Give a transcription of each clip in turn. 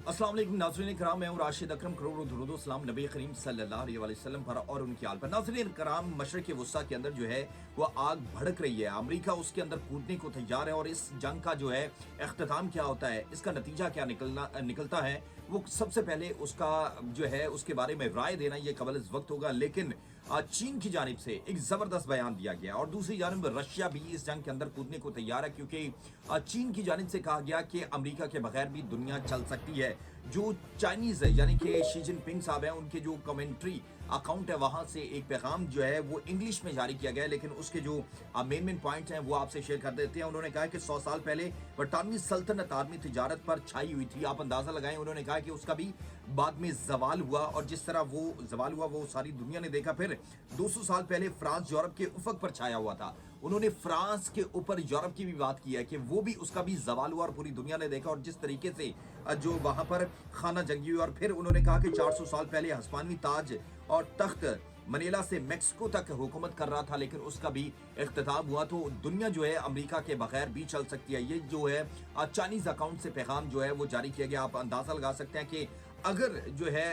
अस्सलाम वालेकुम नाज़रीन कराम, मैं हूँ राशिद अकरम। करोड़ों दुरूद सलाम नबी करीम सल्लल्लाहु अलैहि वसल्लम पर और उनकी आल पर। नाज़रीन कराम, मशरिक़ वुस्ता के अंदर जो है वो आग भड़क रही है। अमेरिका उसके अंदर कूदने को तैयार है और इस जंग का जो है इख्तिताम क्या होता है, इसका नतीजा क्या निकलता है, वो सबसे पहले उसका जो है उसके बारे में राय देना ये कबल इस वक्त होगा। लेकिन चीन की जानिब से एक ज़बरदस्त बयान दिया गया और दूसरी जानिब रशिया भी इस जंग के अंदर कूदने को तैयार है, क्योंकि चीन की जानिब से कहा गया कि अमेरिका के बगैर भी दुनिया चल सकती है। जो चाइनीज़ है यानी कि शी जिनपिंग साहब हैं, उनके जो कमेंट्री अकाउंट है वहाँ से एक पैगाम जो है वो इंग्लिश में जारी किया गया है, लेकिन उसके जो मेन पॉइंट्स हैं वो आपसे शेयर कर देते हैं। उन्होंने कहा कि 100 साल पहले बरतानवी सल्तनत आर्मी तिजारत पर छाई हुई थी, आप अंदाज़ा लगाएं। उन्होंने कहा कि उसका भी बाद में जवाल हुआ और जिस तरह वो जवाल हुआ वो सारी दुनिया ने देखा। फिर 200 साल पहले फ्रांस यूरोप के उफक पर छाया हुआ था। उन्होंने फ्रांस के ऊपर यूरोप की भी बात की है कि वो भी उसका भी जवाल हुआ और पूरी दुनिया ने देखा और जिस तरीके से जो वहां पर खाना जंगी हुई। और फिर उन्होंने कहा कि 400 साल पहले हस्पानवी ताज और तख्त मनीला से मेक्सिको तक हुकूमत कर रहा था, लेकिन उसका भी इख्तिताम हुआ। तो दुनिया जो है अमेरिका के बगैर भी चल सकती है। ये जो है चाइनीज अकाउंट से पैगाम जो है वो जारी किया गया। आप अंदाजा लगा सकते हैं कि अगर जो है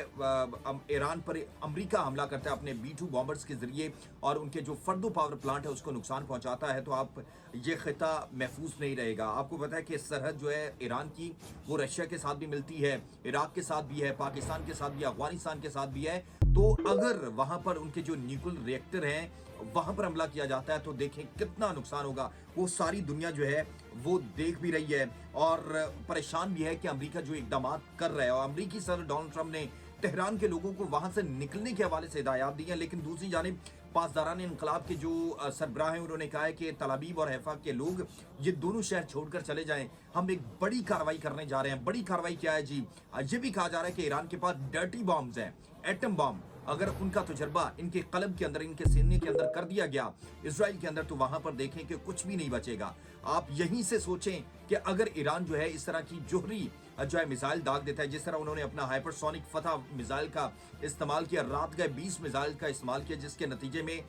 ईरान पर अमेरिका हमला करता है अपने B-2 बॉम्बर्स के जरिए और उनके जो फर्दो पावर प्लांट है उसको नुकसान पहुंचाता है, तो आप ये खिता महफूज नहीं रहेगा। आपको पता है कि सरहद जो है ईरान की वो रशिया के साथ भी मिलती है, इराक के साथ भी है, पाकिस्तान के साथ भी, अफगानिस्तान के साथ भी है। तो अगर वहां पर उनके जो न्यूक्लियर रिएक्टर हैं वहां पर हमला किया जाता है तो देखें कितना नुकसान होगा। वो सारी दुनिया जो है वो देख भी रही है और परेशान भी है कि अमेरिका जो इकदाम कर रहा है। और अमेरिकी सदर डोनाल्ड ट्रंप ने तेहरान के लोगों को वहां से निकलने के हवाले से हिदायत दी है, लेकिन दूसरी जानिब पासदारान इनकलाब के जो सरबराह हैं उन्होंने कहा है कि तल अबीब और हैफा के लोग ये दोनों शहर छोड़कर चले जाएं, हम एक बड़ी कार्रवाई करने जा रहे हैं। बड़ी कार्रवाई क्या है जी? ये भी कहा जा रहा है कि ईरान के पास डर्टी बॉम्ब्स हैं, एटम बॉम्ब। अगर उनका तजर्बा इनके कलब के अंदर, इनके सीने के अंदर कर दिया गया इजराइल के अंदर, तो वहां पर देखें कि कुछ भी नहीं बचेगा। आप यहीं से सोचें कि अगर ईरान जो है इस तरह की जोहरी जो है मिसाइल दाग देता है, जिस तरह उन्होंने अपना हाइपरसोनिक फतह मिसाइल का इस्तेमाल किया, रात गए 20 मिसाइल का इस्तेमाल किया, जिसके नतीजे में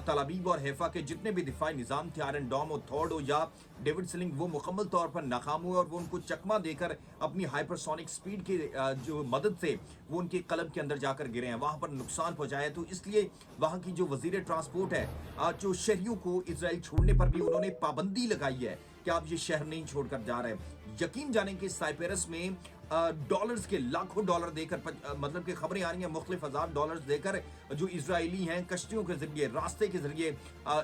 तल अबीब और हैफा के जितने भी दिफाई निजाम थे, आयरन डोम हो, थॉर्ड हो या डेविड स्लिंग, वो मुकम्मल तौर पर नाकाम हुए और वो उनको चकमा देकर अपनी हाइपरसोनिक स्पीड की जो मदद से वो उनके कलब के अंदर जाकर गिरे हैं, वहां पर नुकसान पहुंचाया। तो इसलिए वहां की जो वजीर ट्रांसपोर्ट है, जो शहरियों को इसराइल छोड़ने पर भी उन्होंने पाबंदी लगाई है कि आप ये शहर नहीं छोड़कर जा रहे हैं। यकीन जाने कि साइप्रस में डॉलर्स के लाखों डॉलर देकर, मतलब कि खबरें आ रही हैं मुख्तलिफ हजार डॉलर्स देकर जो इजरायली हैं कश्तियों के जरिए, रास्ते के जरिए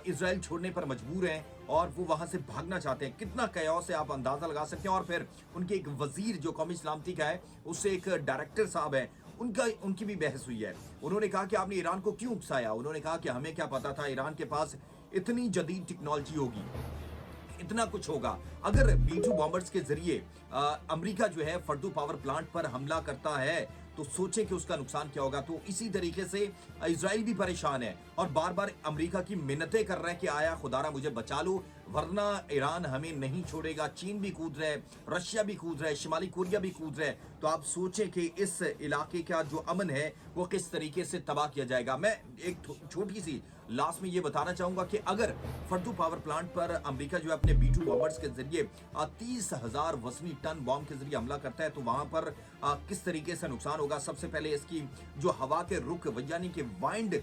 इसराइल छोड़ने पर मजबूर हैं और वो वहां से भागना चाहते हैं। कितना कयास है आप अंदाजा लगा सकते हैं। और फिर उनके एक वजीर जो कौमी सलामती का है, उससे एक डायरेक्टर साहब है, उनकी भी बहस हुई है। उन्होंने कहा कि आपने ईरान को क्यों उकसाया? उन्होंने कहा कि हमें क्या पता था ईरान के पास इतनी जदीद टेक्नोलॉजी होगी, इतना कुछ होगा। अगर B-2 बॉम्बर्स के जरिए अमेरिका जो है फर्दो पावर प्लांट पर हमला करता है तो सोचें कि उसका नुकसान क्या होगा। तो इसी तरीके से इजराइल भी परेशान है और बार बार अमेरिका की मिन्नतें कर रहे हैं कि आया खुदारा मुझे बचा लो, वरना ईरान हमें नहीं छोड़ेगा। चीन भी कूद रहे, रशिया भी कूद रहे, शिमाली कोरिया भी कूद रहे। तो आप सोचें कि इस इलाके का जो अमन है वो किस तरीके से तबाह किया जाएगा। मैं एक छोटी सी लास्ट में ये बताना चाहूंगा कि अगर फर्दो पावर प्लांट पर अमेरिका जो है अपने B-2 बॉम्बर्स के जरिए 30,000 वजनी टन बॉम्ब के जरिए हमला करता है तो वहां पर किस तरीके से नुकसान होगा। सबसे पहले इसकी जो हवा के रुख यानी कि वाइंड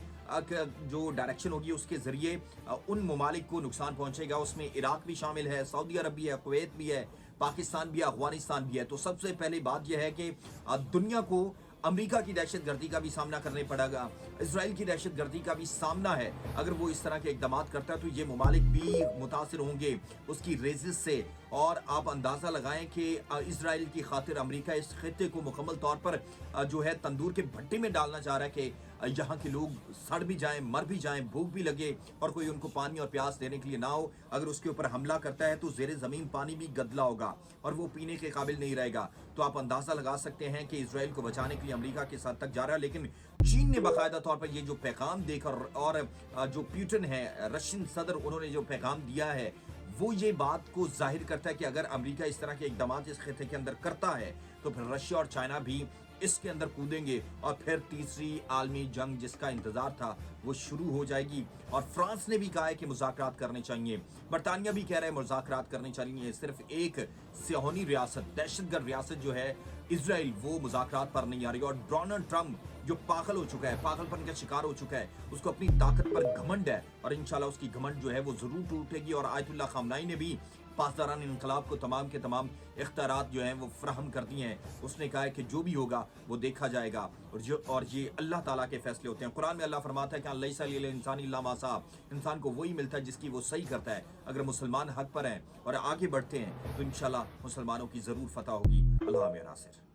जो डायरेक्शन होगी उसके जरिए उन ममालिक को नुकसान पहुंचेगा। उसमें इराक भी शामिल है, सऊदी अरब भी है, कुवैत भी है, पाकिस्तान भी है, अफगानिस्तान भी है। तो सबसे पहले बात यह है कि दुनिया को अमेरिका की दहशतगर्दी का भी सामना करने पड़ेगा, इसराइल की दहशतगर्दी का भी सामना है। अगर वो इस तरह के इकदाम करता है तो ये ममालिक भी मुतासिर होंगे उसकी रेजिस से। और आप अंदाज़ा लगाएं कि इसराइल की खातिर अमेरिका इस खित्ते को मुकम्मल तौर पर जो है तंदूर के भट्टे में डालना चाह रहा है कि यहाँ के लोग सड़ भी जाएं, मर भी जाएं, भूख भी लगे और कोई उनको पानी और प्यास देने के लिए ना हो। अगर उसके ऊपर हमला करता है तो ज़ेरे ज़मीन पानी भी गदला होगा और वो पीने के काबिल नहीं रहेगा। तो आप अंदाज़ा लगा सकते हैं कि इसराइल को बचाने के लिए अमेरिका के साथ तक जा रहा है। लेकिन चीन ने बाकायदा तौर पर ये जो पैगाम देकर और जो पुतिन है रशियन सदर, उन्होंने जो पैगाम दिया है वो ये बात को जाहिर करता है कि अगर अमेरिका इस तरह के इकदाम इस खिते के अंदर करता है तो फिर रशिया और चाइना भी इसके अंदर कूदेंगे और फिर तीसरी आलमी जंग जिसका इंतजार था वो शुरू हो जाएगी। और फ्रांस ने भी कहा है कि मुज़ाकरात करने चाहिए, बरतानिया भी कह रहा है मुज़ाकरात करने चाहिए। सिर्फ एक सियाहोनी रियासत, दहशतगर्द रियासत जो है इसराइल वो मुज़ाकरात पर नहीं आ रही, और डोनाल्ड ट्रंप जो पागल हो चुका है, पागलपन का शिकार हो चुका है, उसको अपनी ताकत पर घमंड है, और इंशाल्लाह उसकी घमंड जो है वो ज़रूर टूटेगी। और आयतुल्लाह ख़ामनाई ने भी पासदारान इनकलाब को तमाम के तमाम इख्तियारात जो हैं वो फ्राहम कर दिए हैं। उसने कहा है कि जो भी होगा वो देखा जाएगा, और ये अल्लाह ताला के फैसले होते हैं। कुरान में अल्लाह फरमाता है कि लैसा लिल इंसानी इल्ला मा सआ, इंसान को वही मिलता है जिसकी वो सही करता है। अगर मुसलमान हक पर हैं और आगे बढ़ते हैं तो इंशाल्लाह मुसलमानों की ज़रूर फतह होगी। अल्लाह में नासिर।